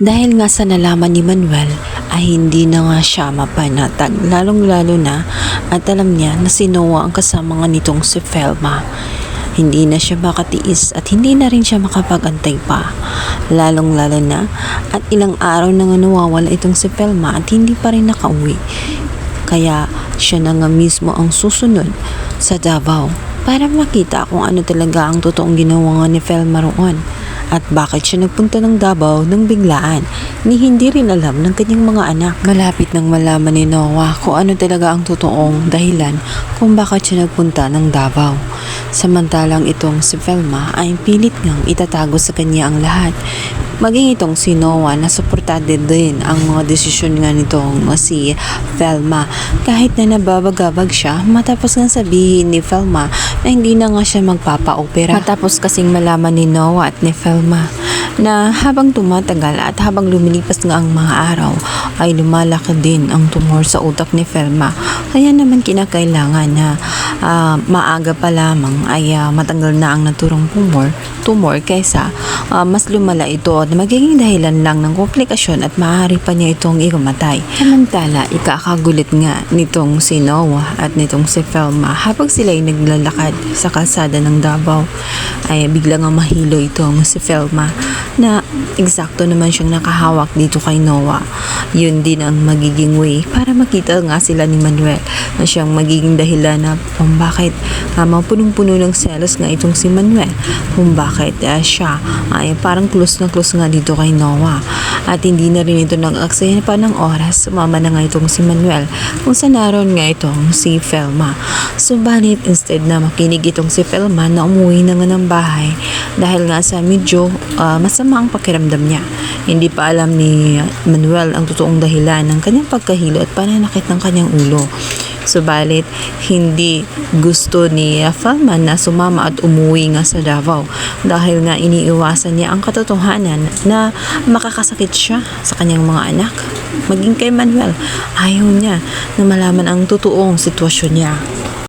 Dahil nga sa nalaman ni Manuel ay hindi na nga siya mapanatag, lalong-lalo na at alam niya na si Noah ang kasama nga nitong si Velma. Hindi na siya makatiis at hindi na rin siya makapag-antay pa, lalong-lalo na at ilang araw na nga nawawala itong si Velma at hindi pa rin nakauwi. Kaya siya na nga mismo ang susunod sa Davao para makita kung ano talaga ang totoong ginawa nga ni Velma roon. At bakit siya nagpunta ng Davao nang biglaan ni hindi rin alam ng kanyang mga anak. Malapit nang malaman ni Noah kung ano talaga ang totoong dahilan kung bakit siya nagpunta ng Davao. Samantalang itong si Velma ay pilit ngang itatago sa kanya ang lahat. Maging itong si Noah na suportado din ang mga desisyon nga nitong si Velma kahit na nababagabag siya matapos nga sabihin ni Velma na hindi na nga siya magpapa-opera. Matapos kasing malaman ni Noah at ni Velma na habang tumatagal at habang lumilipas nga ang mga araw ay lumalaki din ang tumor sa utak ni Velma. Kaya naman kinakailangan na maaga pa lamang ay matanggal na ang naturong tumor kaysa mas lumala ito at magiging dahilan lang ng komplikasyon at maaari pa niya itong ikamatay. Samantala, ikakagulit nga nitong si Noah at nitong si Velma habang sila ay naglalakad sa kalsada ng Davao ay biglang nga mahilo itong si Velma na eksakto naman siyang nakahawak dito kay Noah. Yun din ang magiging way para makita nga sila ni Manuel na siyang magiging dahilan na kung bakit mapunong-puno ng selos nga itong si Manuel, kung bakit siya ay parang close na close nga dito kay Noah at hindi na rin ito nag-aksaya pa ng oras. Sumama na nga itong si Manuel kung saan naroon nga itong si Velma. Subalit instead na makinig itong si Velma na umuwi na nga ng bahay dahil nga sa medyo masama ang pakiramdam niya. Hindi pa alam ni Manuel ang totoong dahilan ng kanyang pagkahilo at pananakit ng kanyang ulo. Subalit, hindi gusto ni Velma na sumama at umuwi nga sa Davao dahil nga iniiwasan niya ang katotohanan na makakasakit siya sa kanyang mga anak. Maging kay Manuel, ayaw niya na malaman ang totoong sitwasyon niya.